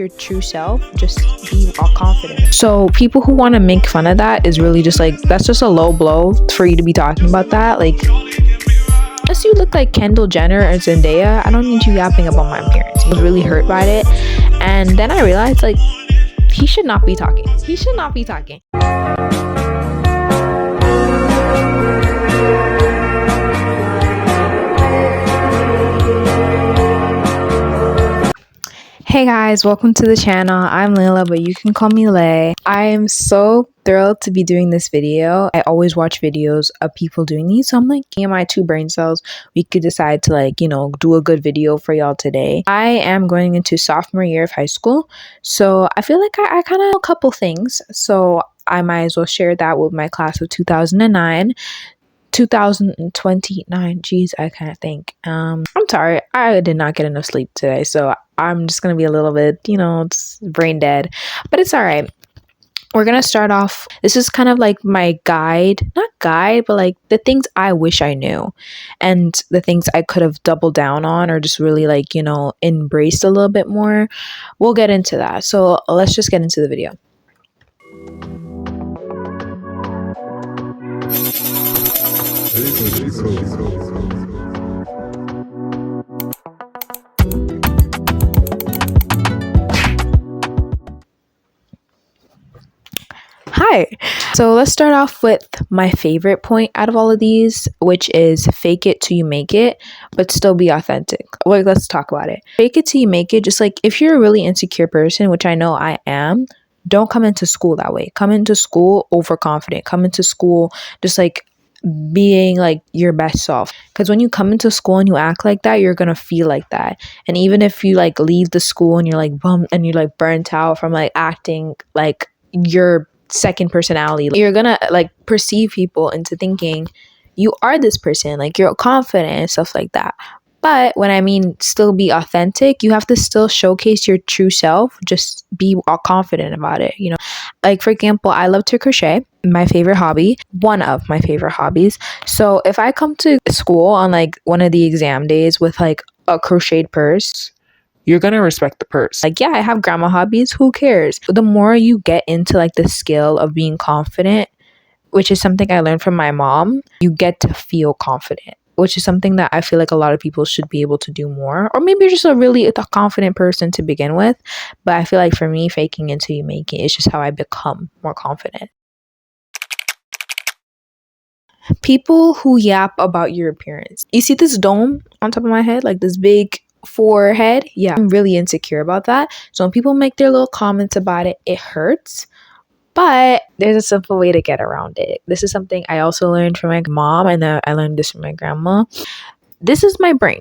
your true self, just be all confident. So people who want to make fun of that is really just like, that's just a low blow for you to be talking about that. Like, unless you look like Kendall Jenner or Zendaya, I don't need you yapping about my appearance. I was really hurt by it, and then I realized, like, he should not be talking. He should not be talking. Hey guys, welcome to the channel. I'm Layla, but you can call me Lay. I am so thrilled to be doing this video. I always watch videos of people doing these, so I'm like, me and my two brain cells, we could decide to, like, you know, do a good video for y'all today. I am going into sophomore year of high school, so I feel like I kind of know a couple things, so I might as well share that with my class of 2009. 2029. Geez, I can't think. I'm sorry, I did not get enough sleep today, so I'm just gonna be a little bit, you know, it's brain dead, but it's all right. We're gonna start off. This is kind of like my guide, not guide, but like the things I wish I knew and the things I could have doubled down on or just really, like, you know, embraced a little bit more. We'll get into that. So let's just get into the video. Hi. So let's start off with my favorite point out of all of these, which is fake it till you make it, but still be authentic. Like, let's talk about it. Fake it till you make it. Just like, if you're a really insecure person, which I know I am, don't come into school that way. Come into school overconfident. Come into school just like being like your best self, because when you come into school and you act like that, you're gonna feel like that. And even if you like leave the school and you're like bummed and you're like burnt out from like acting like your second personality, you're gonna like perceive people into thinking you are this person, like you're confident and stuff like that. But when I mean still be authentic, you have to still showcase your true self, just be all confident about it, you know. Like, for example, I love to crochet, my favorite hobby, one of my favorite hobbies. So if I come to school on like one of the exam days with like a crocheted purse, you're gonna respect the purse. Like, yeah, I have grandma hobbies, who cares? The more you get into like the skill of being confident, which is something I learned from my mom, you get to feel confident, which is something that I feel like a lot of people should be able to do more. Or maybe you're just a really confident person to begin with, but I feel like for me, faking it till you make it is just how I become more confident. People who yap about your appearance. You see this dome on top of my head, like this big forehead? Yeah, I'm really insecure about that. So when people make their little comments about it, it hurts. But there's a simple way to get around it. This is something I also learned from my mom, and I learned this from my grandma. This is my brain.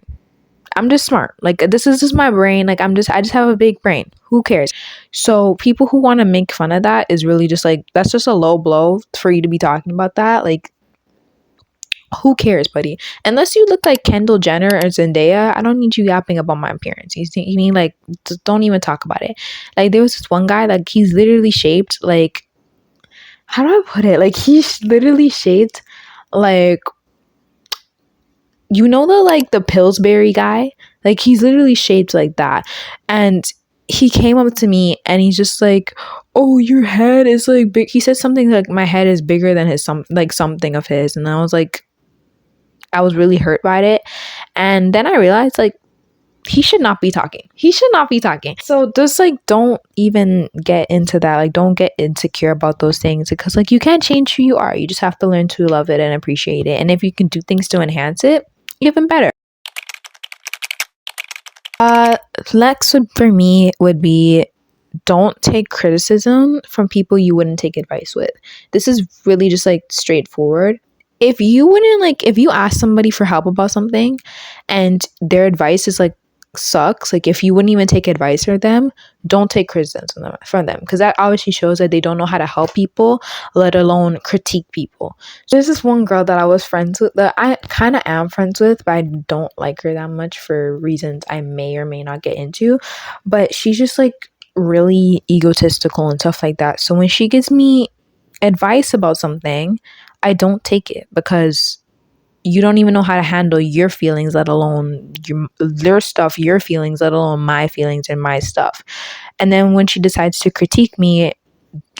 I'm just smart. Like, this is just my brain. Like, I just have a big brain. Who cares? So people who want to make fun of that is really just like, that's just a low blow for you to be talking about that. Like, who cares, buddy? Unless you look like Kendall Jenner or Zendaya, I don't need you yapping about my appearance. You mean, like, just don't even talk about it. Like, there was this one guy, like, he's literally shaped like, how do I put it? Like, he's literally shaped like, you know, the Pillsbury guy? Like, he's literally shaped like that. And he came up to me and he's just like, oh, your head is like big. He said something like, my head is bigger than his, something of his. And I was like, I was really hurt by it. And then I realized, like, he should not be talking. He should not be talking. So just like, don't even get into that. Like, don't get insecure about those things, because like, you can't change who you are. You just have to learn to love it and appreciate it. And if you can do things to enhance it, even better. Next for me would be, don't take criticism from people you wouldn't take advice with. This is really just like straightforward. If you ask somebody for help about something and their advice is like sucks, like if you wouldn't even take advice from them, don't take criticism from them, because that obviously shows that they don't know how to help people, let alone critique people. So there's this one girl that I was friends with, that I kind of am friends with, but I don't like her that much for reasons I may or may not get into. But she's just like really egotistical and stuff like that. So when she gives me advice about something, I don't take it, because you don't even know how to handle your feelings, let alone their stuff, your feelings, let alone my feelings and my stuff. And then when she decides to critique me,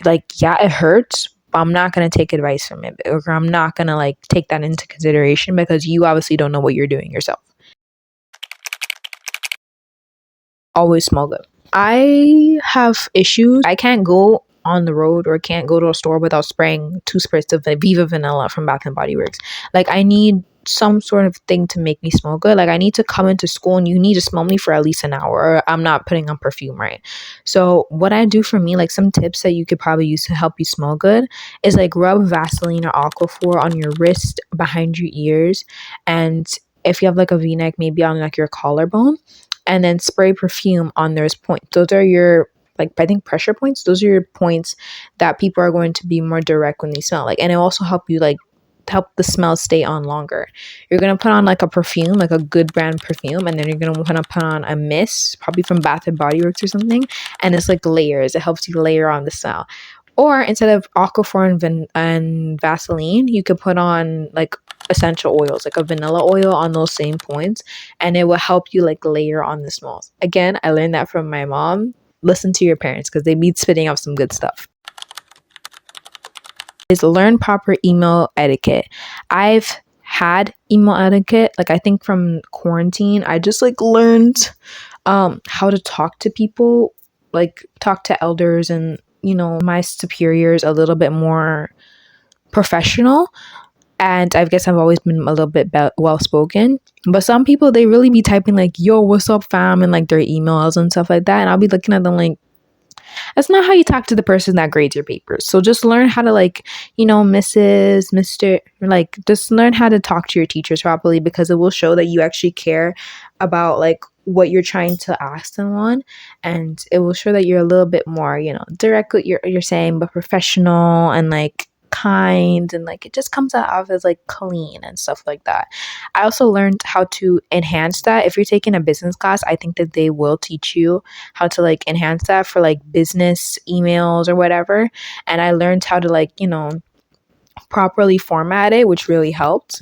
like, yeah, it hurts, but I'm not going to take advice from it, or I'm not going to like take that into consideration because you obviously don't know what you're doing yourself. Always smell good. I have issues. I can't go on the road or can't go to a store without spraying 2 sprays of Viva Vanilla from Bath and Body Works. Like, I need some sort of thing to make me smell good. Like, I need to come into school and you need to smell me for at least an hour, or I'm not putting on perfume, right? So what I do for me, like some tips that you could probably use to help you smell good, is like rub Vaseline or Aquaphor on your wrist, behind your ears, and if you have like a V-neck, maybe on like your collarbone, and then spray perfume on those points. Those are your, like, I think pressure points. Those are your points that people are going to be more direct when they smell. Like, and it also help you like help the smell stay on longer. You're gonna put on like a perfume, like a good brand perfume, and then you're gonna want to put on a mist, probably from Bath and Body Works or something. And it's like layers. It helps you layer on the smell. Or instead of Aquaphor and Vaseline, you could put on like essential oils, like a vanilla oil on those same points, and it will help you like layer on the smells. Again, I learned that from my mom. Listen to your parents because they be spitting out some good stuff. Is learn proper email etiquette. I've had email etiquette, like I think from quarantine. I just like learned how to talk to people, like talk to elders and my superiors a little bit more professional. And I guess I've always been a little bit well spoken. But some people, they really be typing like, yo, what's up, fam? And like their emails and stuff like that. And I'll be looking at them like, that's not how you talk to the person that grades your papers. So just learn how to like, Mrs., Mr., like just learn how to talk to your teachers properly, because it will show that you actually care about like what you're trying to ask them on, and it will show that you're a little bit more, direct what you're saying, but professional and like kind, and like it just comes out as like clean and stuff like that. I also learned how to enhance that. If you're taking a business class, I think that they will teach you how to like enhance that for like business emails or whatever. And I learned how to like, properly format it, which really helped.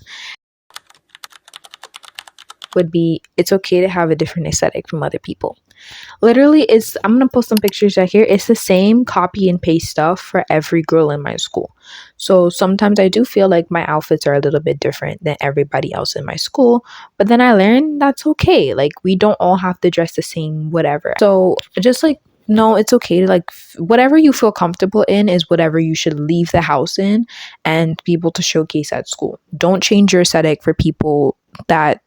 Would be, it's okay to have a different aesthetic from other people. Literally, I'm gonna post some pictures right here. It's the same copy and paste stuff for every girl in my school. So sometimes I do feel like my outfits are a little bit different than everybody else in my school, but then I learned that's okay. Like, we don't all have to dress the same, whatever. So just like, no, it's okay to like whatever you feel comfortable in is whatever you should leave the house in and be able to showcase at school. Don't change your aesthetic for people that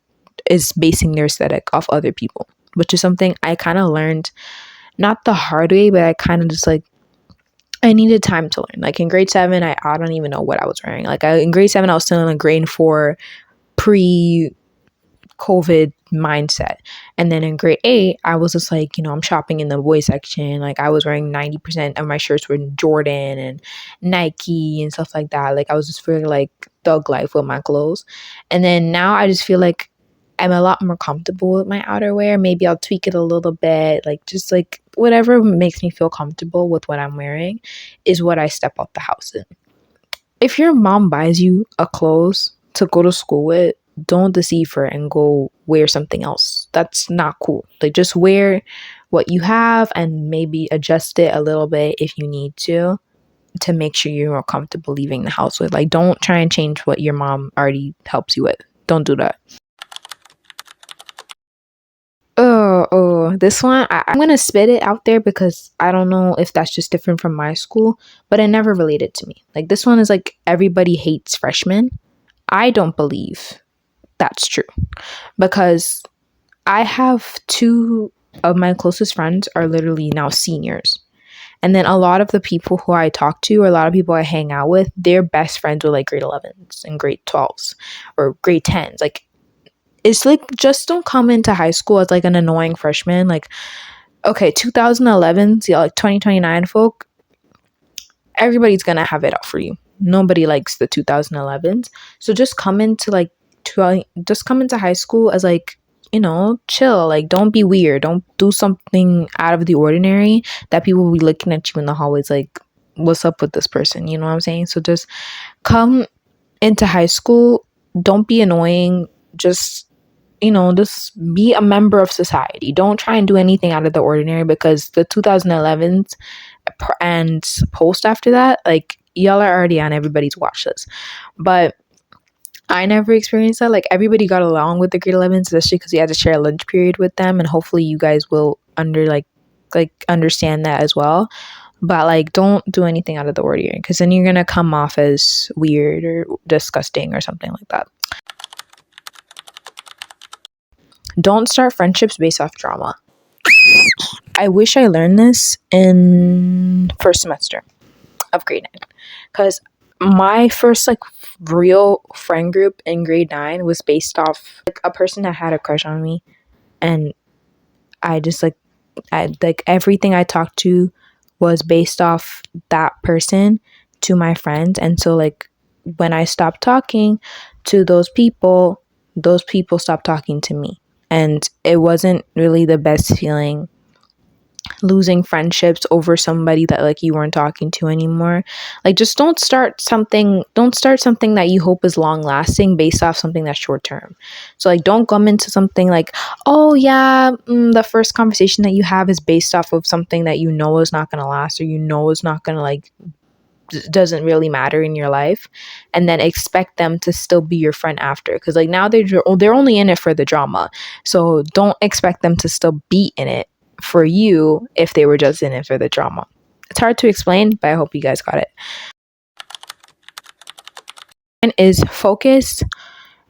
is basing their aesthetic off other people, which is something I kind of learned, not the hard way, but I kind of just like, I needed time to learn. Like in grade 7, I don't even know what I was wearing. Like in grade 7, I was still in a grade 4 pre-COVID mindset. And then in grade 8, I was just like, I'm shopping in the boys section. Like I was wearing 90% of my shirts were Jordan and Nike and stuff like that. Like I was just feeling like thug life with my clothes. And then now I just feel like I'm a lot more comfortable with my outerwear. Maybe I'll tweak it a little bit, like just like whatever makes me feel comfortable with what I'm wearing is what I step out the house in. If your mom buys you a clothes to go to school with, don't deceive her and go wear something else. That's not cool. Like just wear what you have and maybe adjust it a little bit if you need to make sure you're more comfortable leaving the house with. Like don't try and change what your mom already helps you with. Don't do that. This one, I'm gonna spit it out there because I don't know if that's just different from my school, but it never related to me. Like this one is like, everybody hates freshmen. I don't believe that's true, because I have 2 of my closest friends are literally now seniors. And then a lot of the people who I talk to, or a lot of people I hang out with, they're best friends with like grade 11s and grade 12s or grade 10s. Like, it's like, just don't come into high school as like an annoying freshman. Like, okay, 2011s, yeah, like 2029 folk, everybody's gonna have it out for you. Nobody likes the 2011s. So just come into like, just come into high school as like, chill. Like, don't be weird. Don't do something out of the ordinary that people will be looking at you in the hallways like, what's up with this person? You know what I'm saying? So just come into high school don't be annoying. Just, just be a member of society. Don't try and do anything out of the ordinary, because the 2011s and post after that, like, y'all are already on everybody's watch list. But I never experienced that. Like, everybody got along with the grade 11s, especially because we had to share a lunch period with them, and hopefully you guys will understand that as well. But like, don't do anything out of the ordinary, because then you're gonna come off as weird or disgusting or something like that. Don't start friendships based off drama. I wish I learned this in first semester of grade 9, because my first like real friend group in grade 9 was based off like a person that had a crush on me, and I just like everything I talked to was based off that person to my friends. And so like, when I stopped talking to those people stopped talking to me, and it wasn't really the best feeling, losing friendships over somebody that like you weren't talking to anymore. Like, just don't start something that you hope is long lasting based off something that's short term. So like, don't come into something like, oh yeah, the first conversation that you have is based off of something that you know is not going to last, or you know is not going to like doesn't really matter in your life, and then expect them to still be your friend after, because like, now they're only in it for the drama. So don't expect them to still be in it for you if they were just in it for the drama. It's hard to explain, but I hope you guys got it. And is focus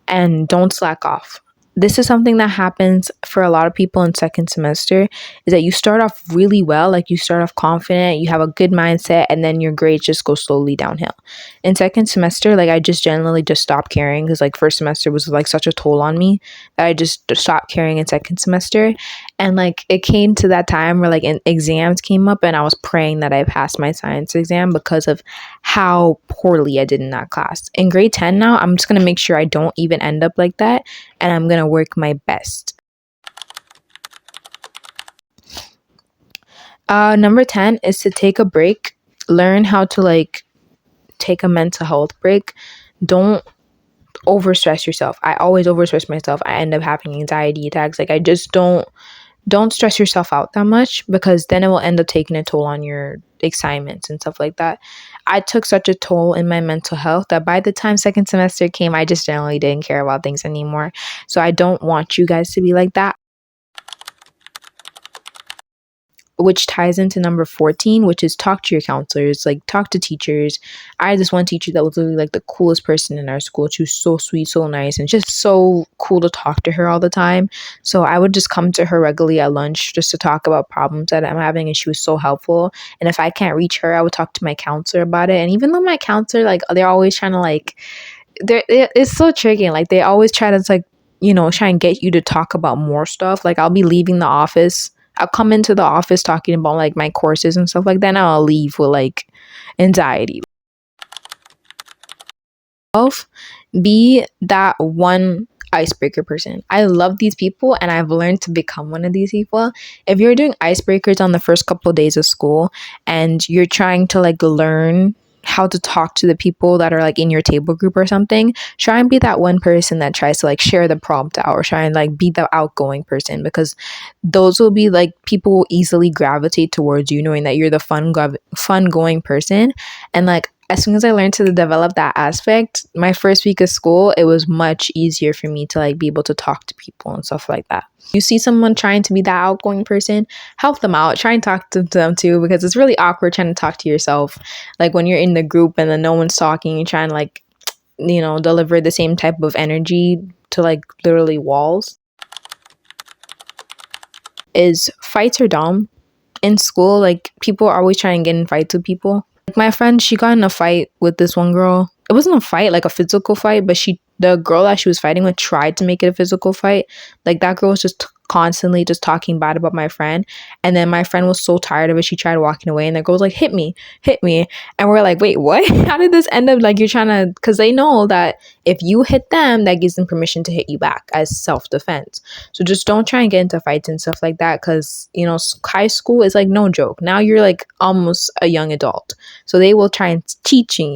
and don't slack off. This is something that happens for a lot of people in second semester, is that you start off really well, like you start off confident, you have a good mindset, and then your grades just go slowly downhill. In second semester, like, I just generally just stopped caring, because like first semester was like such a toll on me that I just stopped caring in second semester. And like, it came to that time where like exams came up, and I was praying that I passed my science exam because of how poorly I did in that class. In grade 10 now, I'm just going to make sure I don't even end up like that, and I'm going to work my best. Number 10 is to take a break. Learn how to like take a mental health break. Don't overstress yourself. I always overstress myself. I end up having anxiety attacks. Like, I just don't stress yourself out that much, because then it will end up taking a toll on your assignments and stuff like that. I took such a toll in my mental health that by the time second semester came, I just generally didn't care about things anymore. So I don't want you guys to be like that. Which ties into number 14, which is talk to your counselors, like talk to teachers. I had this one teacher that was literally like the coolest person in our school. She was so sweet, so nice, and just so cool to talk to her all the time. So I would just come to her regularly at lunch just to talk about problems that I'm having, and she was so helpful. And if I can't reach her, I would talk to my counselor about it. And even though my counselor, like, they're always trying to like, it's so tricky. Like, they always try to like, try and get you to talk about more stuff. Like, I'll be leaving the office, I'll come into the office talking about like my courses and stuff like that, and I'll leave with like anxiety. Be that one icebreaker person. I love these people, and I've learned to become one of these people. If you're doing icebreakers on the first couple of days of school, and you're trying to like learn how to talk to the people that are like in your table group or something, try and be that one person that tries to like share the prompt out, or try and like be the outgoing person, because those will be like, people will easily gravitate towards you, knowing that you're the fun going person. And like, as soon as I learned to develop that aspect, my first week of school, it was much easier for me to like be able to talk to people and stuff like that. You see someone trying to be that outgoing person, help them out. Try and talk to them too, because it's really awkward trying to talk to yourself. Like, when you're in the group and then no one's talking, you try and like, deliver the same type of energy to like literally walls. Is fights are dumb. In school, like, people are always trying to get in fights with people. Like, my friend, she got in a fight with this one girl. It wasn't a fight, like a physical fight, but the girl that she was fighting with tried to make it a physical fight. Like, that girl was just constantly just talking bad about my friend. And then my friend was so tired of it, she tried walking away, and the girl was like, hit me, hit me. And we're like, wait, what? How did this end up? Like, you're trying to, because they know that if you hit them, that gives them permission to hit you back as self-defense. So just don't try and get into fights and stuff like that, because, you know, high school is like no joke. Now you're like almost a young adult. So they will try and treating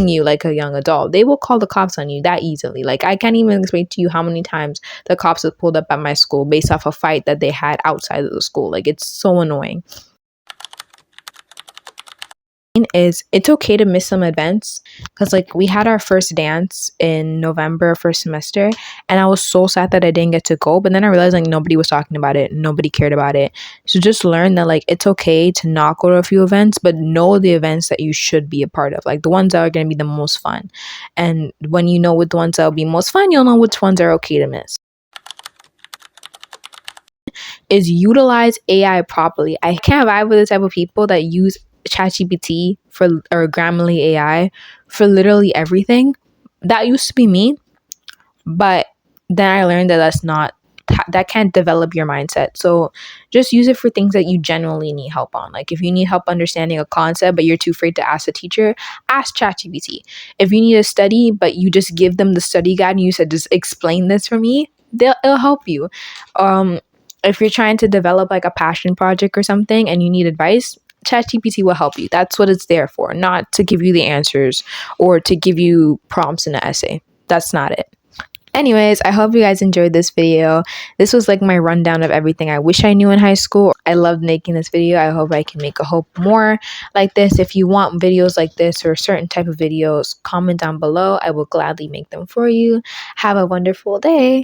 you like a young adult. They will call the cops on you that easily. Like, I can't even explain to you how many times the cops have pulled up at my school based off a fight that they had outside of the school. Like, it's so annoying. Is it's okay to miss some events, because like we had our first dance in November, first semester, and I was so sad that I didn't get to go. But then I realized like nobody was talking about it, nobody cared about it. So just learn that like it's okay to not go to a few events, but know the events that you should be a part of, like the ones that are going to be the most fun. And when you know which ones that will be most fun, you'll know which ones are okay to miss. Is utilize AI properly. I can't vibe with the type of people that use ChatGPT for or Grammarly AI for literally everything. That used to be me, but then I learned that that can't develop your mindset. So just use it for things that you genuinely need help on. Like if you need help understanding a concept but you're too afraid to ask a teacher, ask ChatGPT. If you need to study but you just give them the study guide and you said just explain this for me, it'll help you. If you're trying to develop like a passion project or something and you need advice, ChatGPT will help you. That's what it's there for, not to give you the answers or to give you prompts in an essay. That's not it. Anyways, I hope you guys enjoyed this video. This was like my rundown of everything I wish I knew in high school. I loved making this video. I hope I can make a hope more like this. If you want videos like this or certain type of videos, comment down below. I will gladly make them for you. Have a wonderful day.